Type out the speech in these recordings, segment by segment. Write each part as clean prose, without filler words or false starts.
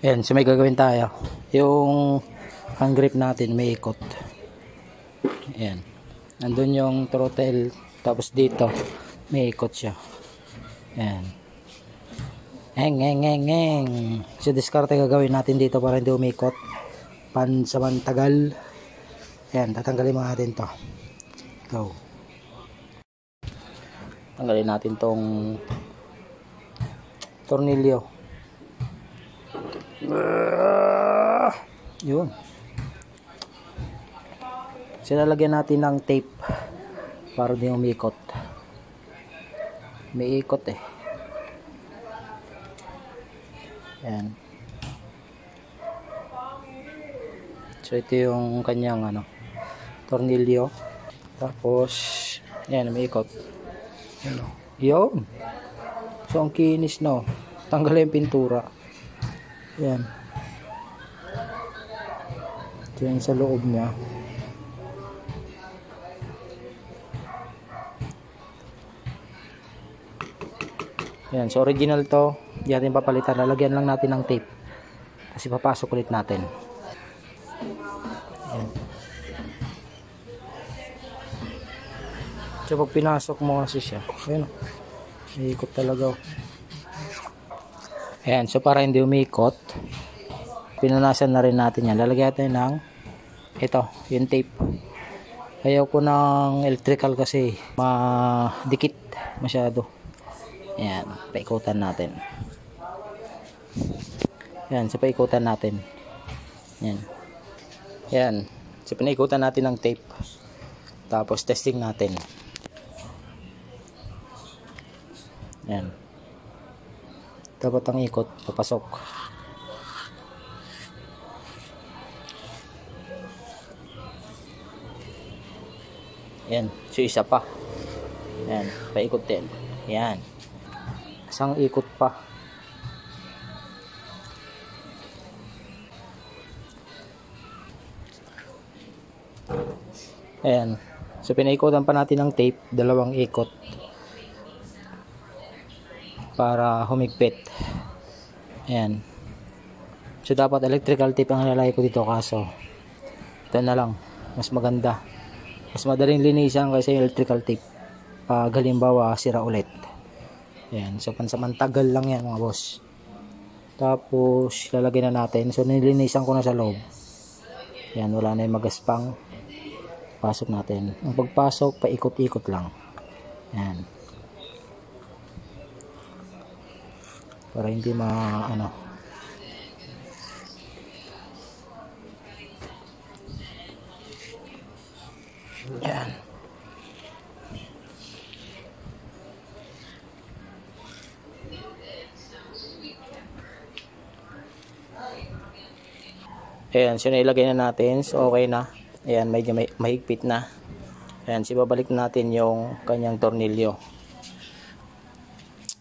Ayan, so may gagawin tayo. Yung hand grip natin may ikot. Ayan. Nandun yung throttle. Tapos dito, may ikot siya. Ayan. Heng. So diskarte gagawin natin dito para hindi umikot. Pansamantagal. Ayan, tatanggalin mo natin to. Go. Tanggalin natin tong tornilyo. Yun. Sinalagyan natin ng tape para di umikot. May ikot eh. Ayan. So ito yung kanyang tornilyo. Tapos ayan, may ikot. Yun. So ang kinis, no. Tanggalin yung pintura. Ayan. Diyan sa loob niya. Ayan. So original to. Hindi natin papalitan. Lalagyan lang natin ng tape. Kasi papasok ulit natin. Ayan. So pag pinasok mo kasi siya. Ayan. Iikot talaga. Ayan. So para hindi umikot, pinanasan na rin natin yan. Lalagyan natin ng ito, yung tape. Ayaw ko ng electrical kasi madikit masyado. Ayan, paikutan natin. Ayan, so paikutan natin. Ayan. Ayan, so pinaikutan natin ng tape. Tapos testing natin. Ayan. Dapat ang ikot papasok. Ayan, so isa pa. Ayan, paikot din. Ayan. Isang ikot pa. Ayan. So pinaikutan pa natin ng tape, dalawang ikot para humigpit. Ayan. So dapat electrical tape ang nilalagay ko dito, kaso ito na lang, mas maganda. Mas madaling linisan kasi electrical tape. Halimbawa sira ulit. Ayan, so pansamantagal lang yan mga boss. Tapos lalagyan na natin. So nilinisan ko na sa loob. Ayan, wala na yung magaspang. Pasok natin. Ang pagpasok, paikot-ikot lang. Ayan. Para hindi Ayan. Ayan, so nailagay na natin. So okay na. Ayan, medyo mahigpit na. Ayan, so babalik natin yung kanyang tornilyo.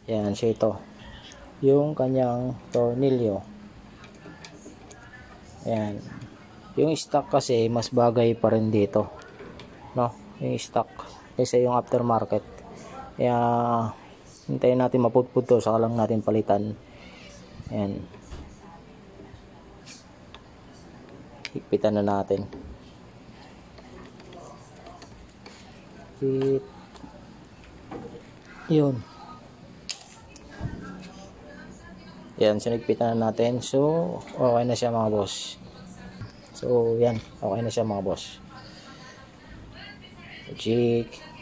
Ayan, so ito. Yung kanyang tornilyo. Ayan. Yung stock kasi mas bagay pa rin dito. No, yung stock kasi yung aftermarket. Kaya hintayin natin mapudpud to, saka lang natin palitan. Ayan. Higpitan na natin. Yun. Yan, sinigpitan na natin. So okay na siya mga boss. So yan, okay na siya mga boss. Check.